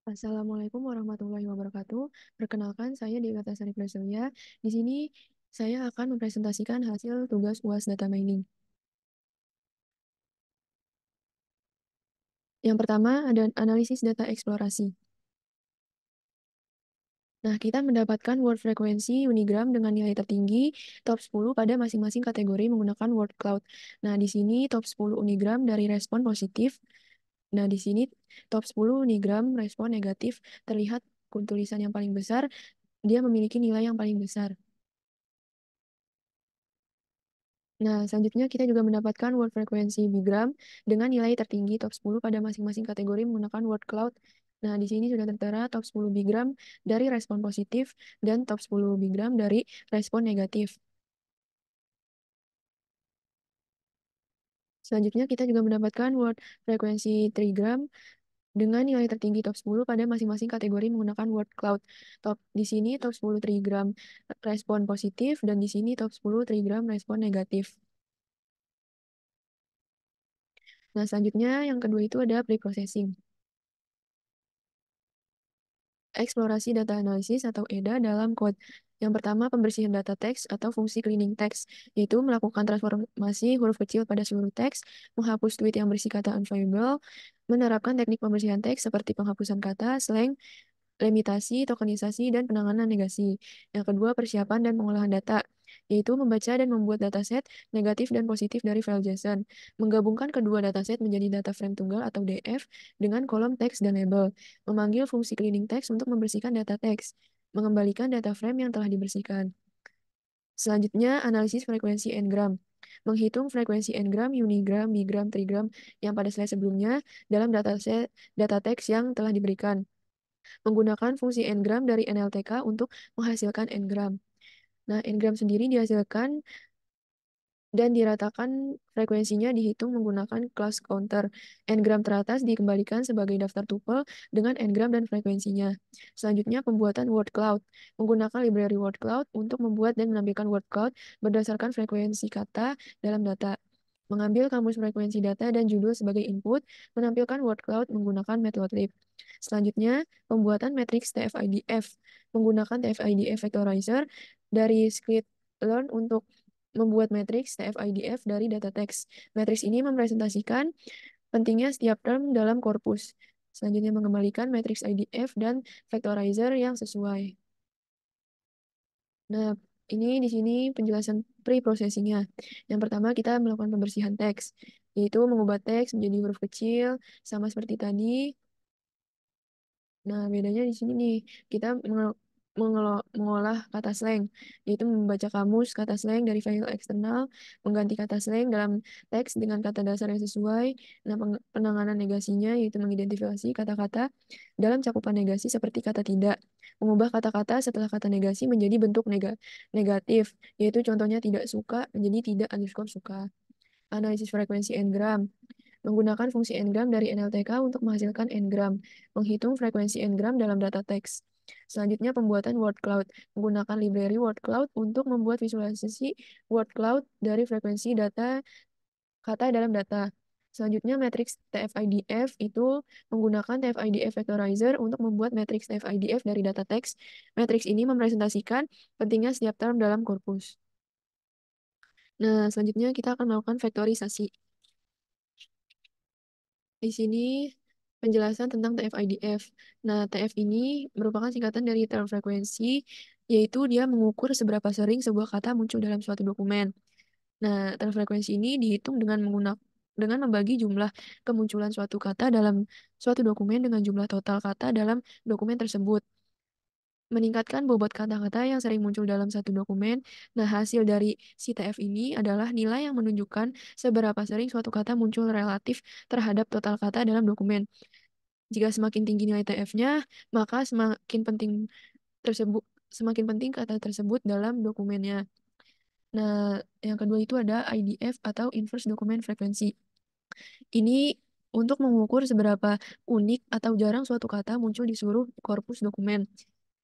Assalamualaikum warahmatullahi wabarakatuh. Perkenalkan, saya Dewi Sari Prasetya. Di sini saya akan mempresentasikan hasil tugas UAS Data Mining. Yang pertama ada analisis data eksplorasi. Nah, kita mendapatkan word frekuensi Unigram dengan nilai tertinggi top 10 pada masing-masing kategori menggunakan word cloud. Nah, di sini top 10 Unigram dari respon positif. Nah, di sini top 10 Unigram respon negatif terlihat tulisan yang paling besar, dia memiliki nilai yang paling besar. Nah, selanjutnya kita juga mendapatkan word frekuensi bigram dengan nilai tertinggi top 10 pada masing-masing kategori menggunakan word cloud. Nah, di sini sudah tertera top 10 bigram dari respon positif dan top 10 bigram dari respon negatif. Selanjutnya kita juga mendapatkan word frekuensi trigram dengan nilai tertinggi top 10 pada masing-masing kategori menggunakan word cloud. Di sini top 10 trigram respon positif dan di sini top 10 trigram respon negatif. Nah, selanjutnya yang kedua itu ada pre-processing. Eksplorasi data analisis atau EDA dalam kode. Yang pertama, pembersihan data teks atau fungsi cleaning text, yaitu melakukan transformasi huruf kecil pada seluruh teks, menghapus tweet yang berisi kata unvaluable, menerapkan teknik pembersihan teks seperti penghapusan kata, slang, limitasi, tokenisasi, dan penanganan negasi. Yang kedua, persiapan dan pengolahan data, yaitu membaca dan membuat dataset negatif dan positif dari file JSON, menggabungkan kedua dataset menjadi data frame tunggal atau DF dengan kolom teks dan label, memanggil fungsi cleaning text untuk membersihkan data teks, mengembalikan data frame yang telah dibersihkan. Selanjutnya, analisis frekuensi n-gram. Menghitung frekuensi n-gram, unigram, bigram, trigram yang pada slide sebelumnya dalam data teks yang telah diberikan. Menggunakan fungsi n-gram dari NLTK untuk menghasilkan n-gram. Nah, n-gram sendiri dihasilkan dan diratakan frekuensinya dihitung menggunakan class counter. N-gram teratas dikembalikan sebagai daftar tuple dengan n-gram dan frekuensinya. Selanjutnya, pembuatan word cloud. Menggunakan library word cloud untuk membuat dan menampilkan word cloud berdasarkan frekuensi kata dalam data. Mengambil kamus frekuensi data dan judul sebagai input, menampilkan word cloud menggunakan matplotlib. Selanjutnya, pembuatan matriks TF-IDF. Menggunakan TF-IDF vectorizer dari scikit-learn untuk membuat matriks TF-IDF dari data teks. Matriks ini mempresentasikan pentingnya setiap term dalam korpus. Selanjutnya mengembalikan matriks IDF dan vectorizer yang sesuai. Nah, ini di sini penjelasan pre-processingnya. Yang pertama kita melakukan pembersihan teks, yaitu mengubah teks menjadi huruf kecil, sama seperti tadi. Nah, bedanya di sini nih, kita mengolah kata slang, yaitu membaca kamus kata slang dari file eksternal, mengganti kata slang dalam teks dengan kata dasar yang sesuai. Nah, penanganan negasinya yaitu mengidentifikasi kata-kata dalam cakupan negasi seperti kata tidak, mengubah kata-kata setelah kata negasi menjadi bentuk negatif, yaitu contohnya tidak suka menjadi tidak underscore suka. Analisis frekuensi n-gram. Menggunakan fungsi n-gram dari NLTK untuk menghasilkan n-gram. Menghitung frekuensi n-gram dalam data teks. Selanjutnya pembuatan word cloud. Menggunakan library word cloud untuk membuat visualisasi word cloud dari frekuensi data kata dalam data. Selanjutnya matriks TF-IDF itu menggunakan TF-IDF vectorizer untuk membuat matriks TF-IDF dari data teks. Matriks ini mempresentasikan pentingnya setiap term dalam korpus. Nah, selanjutnya kita akan melakukan vektorisasi. Di sini penjelasan tentang TF-IDF. Nah, TF ini merupakan singkatan dari term frekuensi, yaitu dia mengukur seberapa sering sebuah kata muncul dalam suatu dokumen. Nah, term frekuensi ini dihitung dengan membagi jumlah kemunculan suatu kata dalam suatu dokumen dengan jumlah total kata dalam dokumen tersebut. Meningkatkan bobot kata-kata yang sering muncul dalam satu dokumen. Nah, hasil dari si TF ini adalah nilai yang menunjukkan seberapa sering suatu kata muncul relatif terhadap total kata dalam dokumen. Jika semakin tinggi nilai TF-nya, maka semakin penting kata tersebut dalam dokumennya. Nah, yang kedua itu ada IDF atau Inverse Document Frequency. Ini untuk mengukur seberapa unik atau jarang suatu kata muncul di seluruh korpus dokumen.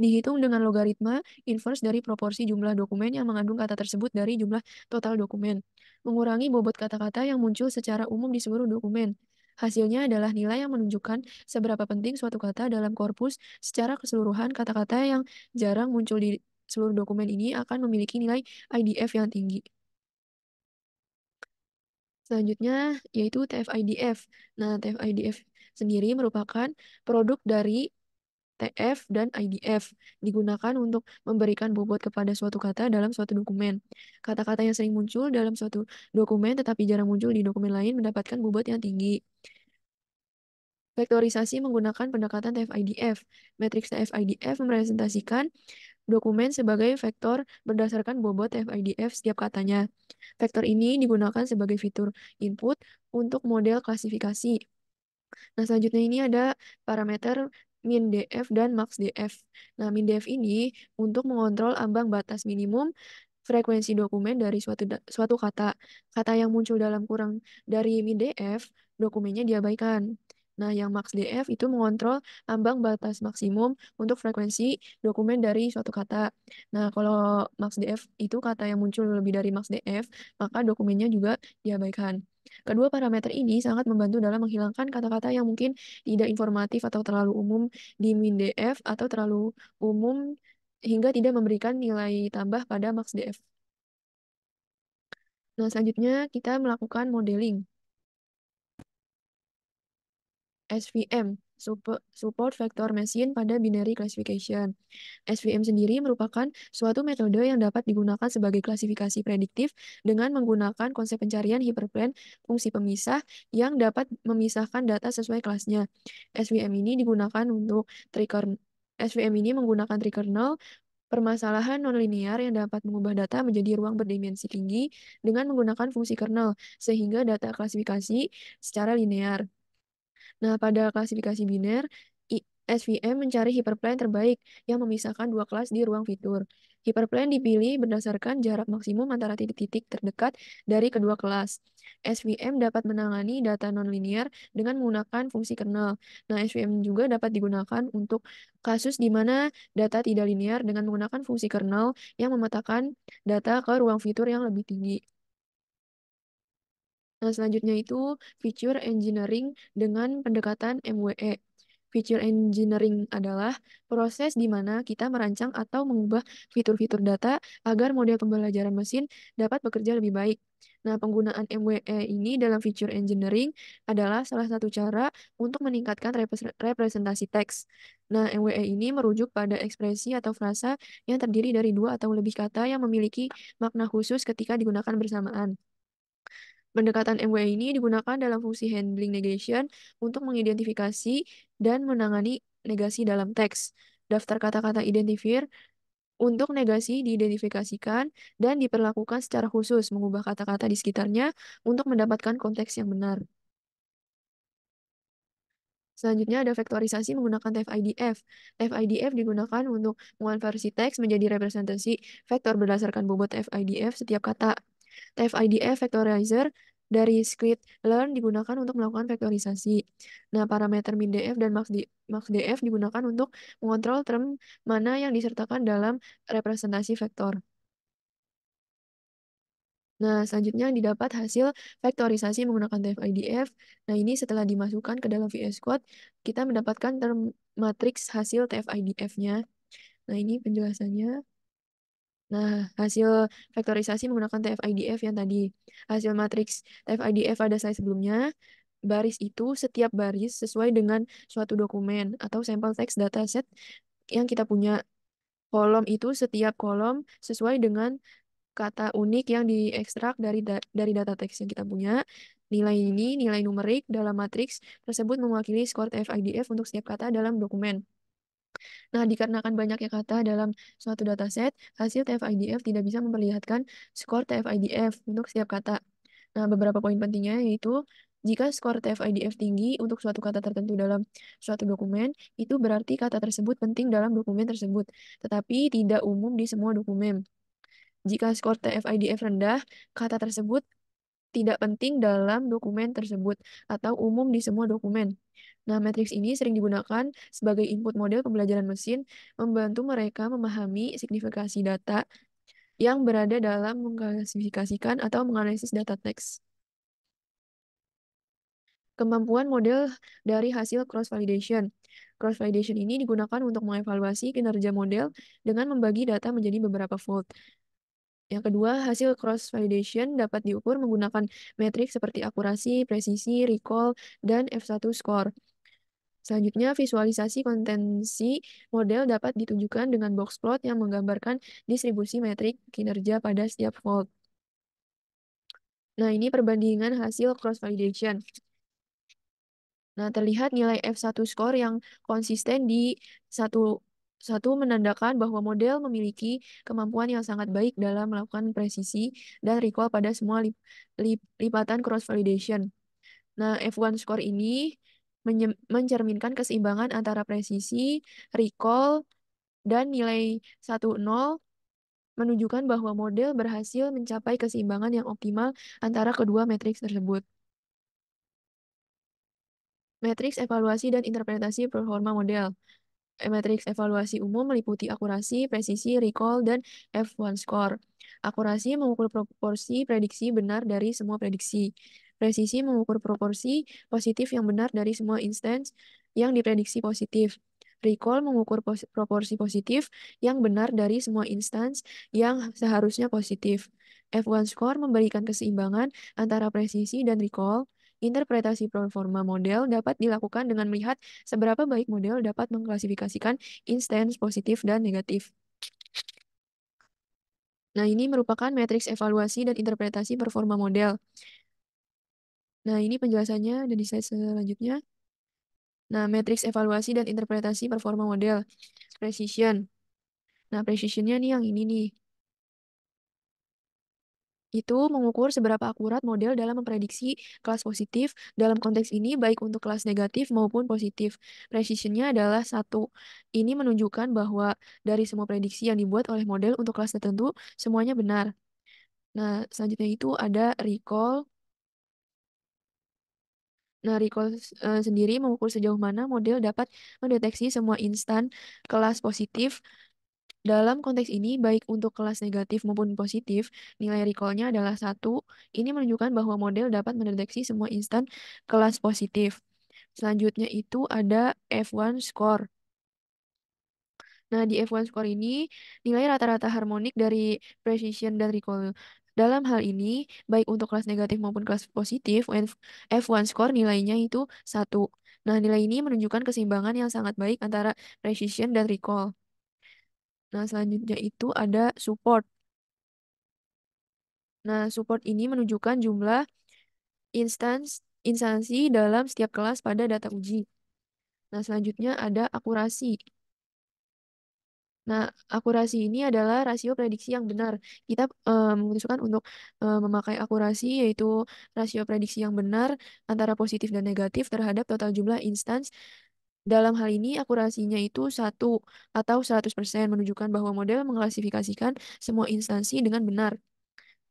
Dihitung dengan logaritma inverse dari proporsi jumlah dokumen yang mengandung kata tersebut dari jumlah total dokumen. Mengurangi bobot kata-kata yang muncul secara umum di seluruh dokumen. Hasilnya adalah nilai yang menunjukkan seberapa penting suatu kata dalam korpus secara keseluruhan. Kata-kata yang jarang muncul di seluruh dokumen ini akan memiliki nilai IDF yang tinggi. Selanjutnya yaitu TF-IDF. Nah, TF-IDF sendiri merupakan produk dari TF dan IDF, digunakan untuk memberikan bobot kepada suatu kata dalam suatu dokumen. Kata-kata yang sering muncul dalam suatu dokumen tetapi jarang muncul di dokumen lain mendapatkan bobot yang tinggi. Vektorisasi menggunakan pendekatan TF-IDF. Matriks TF-IDF merepresentasikan dokumen sebagai vektor berdasarkan bobot TF-IDF setiap katanya. Vektor ini digunakan sebagai fitur input untuk model klasifikasi. Nah, selanjutnya ini ada parameter min DF dan max DF. Nah, min DF ini untuk mengontrol ambang batas minimum frekuensi dokumen dari suatu kata. Kata yang muncul dalam kurang dari min DF, dokumennya diabaikan. Nah, yang max DF itu mengontrol ambang batas maksimum untuk frekuensi dokumen dari suatu kata. Nah, kalau max DF itu kata yang muncul lebih dari max DF, maka dokumennya juga diabaikan. Kedua parameter ini sangat membantu dalam menghilangkan kata-kata yang mungkin tidak informatif atau terlalu umum di MinDF atau terlalu umum hingga tidak memberikan nilai tambah pada MaxDF. Nah, selanjutnya kita melakukan modeling. SVM, Support Vector Machine pada Binary Classification. SVM sendiri merupakan suatu metode yang dapat digunakan sebagai klasifikasi prediktif dengan menggunakan konsep pencarian hyperplane fungsi pemisah yang dapat memisahkan data sesuai kelasnya. SVM ini digunakan untuk trikernel. SVM ini menggunakan trikernel permasalahan nonlinear yang dapat mengubah data menjadi ruang berdimensi tinggi dengan menggunakan fungsi kernel, sehingga data klasifikasi secara linear. Nah, pada klasifikasi biner, SVM mencari hyperplane terbaik yang memisahkan dua kelas di ruang fitur. Hyperplane dipilih berdasarkan jarak maksimum antara titik-titik terdekat dari kedua kelas. SVM dapat menangani data nonlinear dengan menggunakan fungsi kernel. Nah, SVM juga dapat digunakan untuk kasus di mana data tidak linear dengan menggunakan fungsi kernel yang memetakan data ke ruang fitur yang lebih tinggi. Nah, selanjutnya itu feature engineering dengan pendekatan MWE. Feature engineering adalah proses di mana kita merancang atau mengubah fitur-fitur data agar model pembelajaran mesin dapat bekerja lebih baik. Nah, penggunaan MWE ini dalam feature engineering adalah salah satu cara untuk meningkatkan representasi teks. Nah, MWE ini merujuk pada ekspresi atau frasa yang terdiri dari dua atau lebih kata yang memiliki makna khusus ketika digunakan bersamaan. Pendekatan MWI ini digunakan dalam fungsi handling negation untuk mengidentifikasi dan menangani negasi dalam teks. Daftar kata-kata identifier untuk negasi diidentifikasikan dan diperlakukan secara khusus mengubah kata-kata di sekitarnya untuk mendapatkan konteks yang benar. Selanjutnya ada vektorisasi menggunakan TF-IDF. TF-IDF digunakan untuk mengonversi teks menjadi representasi vektor berdasarkan bobot TF-IDF setiap kata. TF-IDF vectorizer dari scikit-learn digunakan untuk melakukan vektorisasi. Nah, parameter min-df dan max-df digunakan untuk mengontrol term mana yang disertakan dalam representasi vektor. Nah, selanjutnya didapat hasil vektorisasi menggunakan TF-IDF. Nah, ini setelah dimasukkan ke dalam VS Code, kita mendapatkan term matriks hasil TF-IDF-nya. Nah, ini penjelasannya. Nah, hasil vektorisasi menggunakan TF-IDF yang tadi. Hasil matriks TF-IDF pada slide sebelumnya, baris itu setiap baris sesuai dengan suatu dokumen atau sampel teks dataset yang kita punya. Kolom itu setiap kolom sesuai dengan kata unik yang diekstrak dari data teks yang kita punya. Nilai ini nilai numerik dalam matriks tersebut mewakili skor TF-IDF untuk setiap kata dalam dokumen. Nah, dikarenakan banyaknya kata dalam suatu dataset, hasil TF-IDF tidak bisa memperlihatkan skor TF-IDF untuk setiap kata. Nah, beberapa poin pentingnya yaitu jika skor TF-IDF tinggi untuk suatu kata tertentu dalam suatu dokumen, itu berarti kata tersebut penting dalam dokumen tersebut, tetapi tidak umum di semua dokumen. Jika skor TF-IDF rendah, kata tersebut tidak penting dalam dokumen tersebut atau umum di semua dokumen. Nah, matriks ini sering digunakan sebagai input model pembelajaran mesin, membantu mereka memahami signifikasi data yang berada dalam mengklasifikasikan atau menganalisis data teks. Kemampuan model dari hasil cross-validation. Cross-validation ini digunakan untuk mengevaluasi kinerja model dengan membagi data menjadi beberapa fold. Yang kedua, hasil cross-validation dapat diukur menggunakan metrik seperti akurasi, presisi, recall, dan F1 score. Selanjutnya, visualisasi kontensi model dapat ditunjukkan dengan box plot yang menggambarkan distribusi metrik kinerja pada setiap fold. Nah, ini perbandingan hasil cross-validation. Nah, terlihat nilai F1 score yang konsisten di satu satu menandakan bahwa model memiliki kemampuan yang sangat baik dalam melakukan presisi dan recall pada semua lipatan cross-validation. Nah, F1 score ini mencerminkan keseimbangan antara presisi, recall, dan nilai 1,0 menunjukkan bahwa model berhasil mencapai keseimbangan yang optimal antara kedua matriks tersebut. Matriks evaluasi dan interpretasi performa model. Matriks evaluasi umum meliputi akurasi, presisi, recall, dan F1 score. Akurasi mengukur proporsi prediksi benar dari semua prediksi. Presisi mengukur proporsi positif yang benar dari semua instance yang diprediksi positif. Recall mengukur proporsi positif yang benar dari semua instance yang seharusnya positif. F1 score memberikan keseimbangan antara presisi dan recall. Interpretasi performa model dapat dilakukan dengan melihat seberapa baik model dapat mengklasifikasikan instance positif dan negatif. Nah, ini merupakan matriks evaluasi dan interpretasi performa model. Nah, ini penjelasannya dan di slide selanjutnya. Nah, matriks evaluasi dan interpretasi performa model. Precision. Nah, precisionnya nih yang ini nih. Itu mengukur seberapa akurat model dalam memprediksi kelas positif. Dalam konteks ini, baik untuk kelas negatif maupun positif. Precisionnya adalah 1. Ini menunjukkan bahwa dari semua prediksi yang dibuat oleh model untuk kelas tertentu, semuanya benar. Nah, selanjutnya itu ada recall. Nah, recall sendiri mengukur sejauh mana model dapat mendeteksi semua instan kelas positif. Dalam konteks ini, baik untuk kelas negatif maupun positif, nilai recall-nya adalah 1. Ini menunjukkan bahwa model dapat mendeteksi semua instan kelas positif. Selanjutnya itu ada F1 score. Nah, di F1 score ini, nilai rata-rata harmonik dari precision dan recall. Dalam hal ini, baik untuk kelas negatif maupun kelas positif, F1 score nilainya itu 1. Nah, nilai ini menunjukkan keseimbangan yang sangat baik antara precision dan recall. Nah, selanjutnya itu ada support. Nah, support ini menunjukkan jumlah instansi dalam setiap kelas pada data uji. Nah, selanjutnya ada akurasi. Nah, akurasi ini adalah rasio prediksi yang benar. Kita memutuskan untuk memakai akurasi, yaitu rasio prediksi yang benar antara positif dan negatif terhadap total jumlah instance. Dalam hal ini, akurasinya itu 1 atau 100% menunjukkan bahwa model mengklasifikasikan semua instansi dengan benar.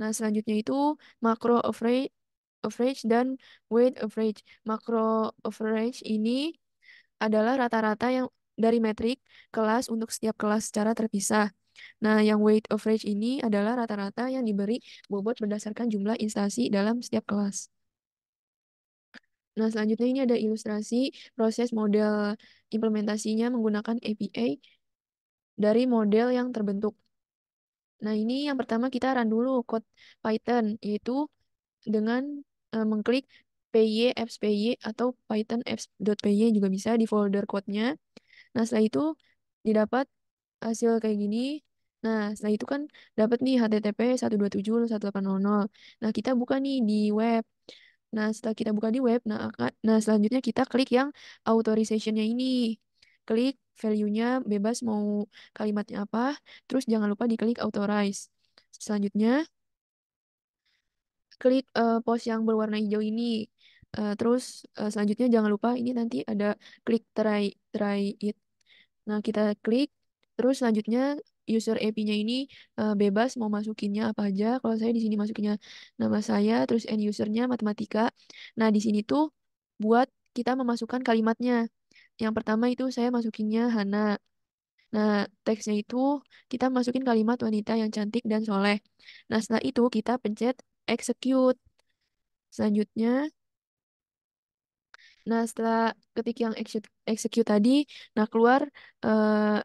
Nah, selanjutnya itu makro average dan weight average. Makro average ini adalah rata-rata yang dari metrik kelas untuk setiap kelas secara terpisah. Nah, yang weight average ini adalah rata-rata yang diberi bobot berdasarkan jumlah instansi dalam setiap kelas. Nah, selanjutnya ini ada ilustrasi proses model implementasinya menggunakan API dari model yang terbentuk. Nah, ini yang pertama kita run dulu code Python, yaitu dengan mengklik py apps py atau python apps.py juga bisa di folder code-nya. Nah, setelah itu didapat hasil kayak gini. Nah, setelah itu kan dapat nih HTTP 127.168.00. Nah, kita buka nih di web. Nah, setelah kita buka di web, nah selanjutnya kita klik yang authorization-nya ini. Klik value-nya bebas mau kalimatnya apa, terus jangan lupa diklik authorize. Selanjutnya klik pos yang berwarna hijau ini. Terus selanjutnya jangan lupa ini nanti ada klik try it. Nah, kita klik. Terus selanjutnya user AP-nya ini bebas mau masukinnya apa aja. Kalau saya di sini masukinnya nama saya, terus end user-nya matematika. Nah, di sini tuh buat kita memasukkan kalimatnya. Yang pertama itu saya masukinnya Hana. Nah, teksnya itu kita masukin kalimat wanita yang cantik dan soleh. Nah, setelah itu kita pencet execute. Selanjutnya, Nah, setelah ketik yang execute tadi, nah keluar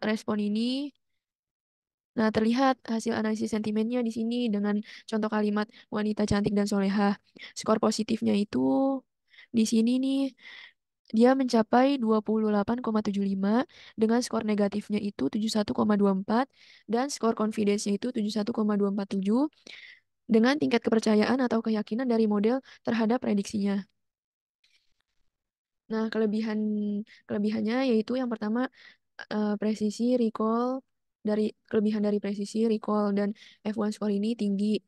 respon ini. Nah, terlihat hasil analisis sentimennya di sini dengan contoh kalimat wanita cantik dan solehah. Skor positifnya itu di sini nih, dia mencapai 28,75 dengan skor negatifnya itu 71,24 dan skor confidence-nya itu 71,247 dengan tingkat kepercayaan atau keyakinan dari model terhadap prediksinya. Nah, kelebihannya yaitu yang pertama presisi recall kelebihan dari presisi recall dan F1 score ini tinggi.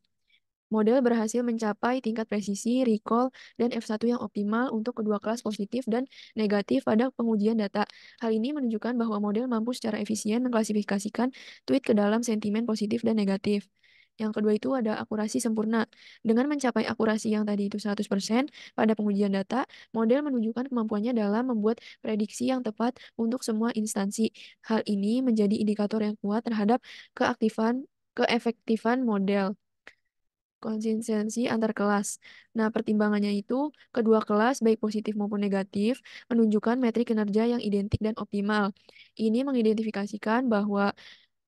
Model berhasil mencapai tingkat presisi, recall, dan F1 yang optimal untuk kedua kelas positif dan negatif pada pengujian data. Hal ini menunjukkan bahwa model mampu secara efisien mengklasifikasikan tweet ke dalam sentimen positif dan negatif. Yang kedua itu ada akurasi sempurna. Dengan mencapai akurasi yang tadi itu 100% pada pengujian data, model menunjukkan kemampuannya dalam membuat prediksi yang tepat untuk semua instansi. Hal ini menjadi indikator yang kuat terhadap keefektifan model. Konsistensi antar kelas. Nah, pertimbangannya itu kedua kelas baik positif maupun negatif menunjukkan metrik kinerja yang identik dan optimal. Ini mengidentifikasikan bahwa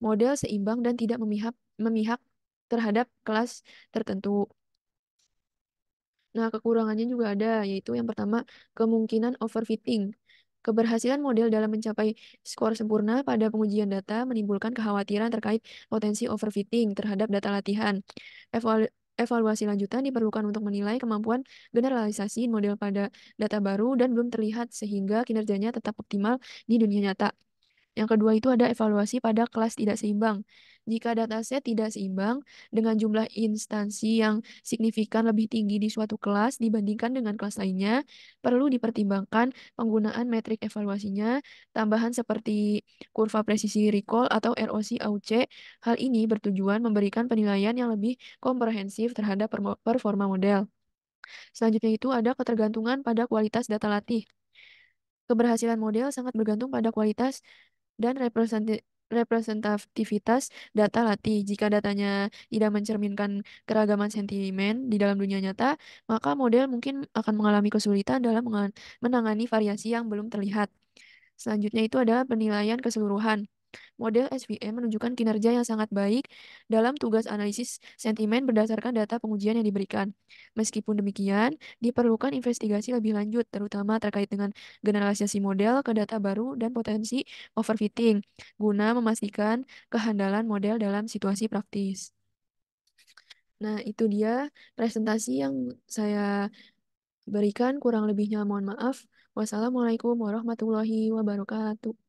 model seimbang dan tidak memihak terhadap kelas tertentu. Nah, kekurangannya juga ada, yaitu yang pertama, kemungkinan overfitting. Keberhasilan model dalam mencapai skor sempurna pada pengujian data menimbulkan kekhawatiran terkait potensi overfitting terhadap data latihan. Evaluasi lanjutan diperlukan untuk menilai kemampuan generalisasi model pada data baru dan belum terlihat sehingga kinerjanya tetap optimal di dunia nyata. Yang kedua itu ada evaluasi pada kelas tidak seimbang. Jika dataset tidak seimbang dengan jumlah instansi yang signifikan lebih tinggi di suatu kelas dibandingkan dengan kelas lainnya, perlu dipertimbangkan penggunaan metrik evaluasinya, tambahan seperti kurva presisi recall atau ROC-AUC. Hal ini bertujuan memberikan penilaian yang lebih komprehensif terhadap performa model. Selanjutnya itu ada ketergantungan pada kualitas data latih. Keberhasilan model sangat bergantung pada kualitas dan representativitas data latih. Jika datanya tidak mencerminkan keragaman sentimen di dalam dunia nyata, maka model mungkin akan mengalami kesulitan dalam menangani variasi yang belum terlihat. Selanjutnya itu adalah penilaian keseluruhan. Model SVM menunjukkan kinerja yang sangat baik dalam tugas analisis sentimen berdasarkan data pengujian yang diberikan. Meskipun demikian, diperlukan investigasi lebih lanjut, terutama terkait dengan generalisasi model ke data baru dan potensi overfitting, guna memastikan kehandalan model dalam situasi praktis. Nah, itu dia presentasi yang saya berikan. Kurang lebihnya mohon maaf. Wassalamualaikum warahmatullahi wabarakatuh.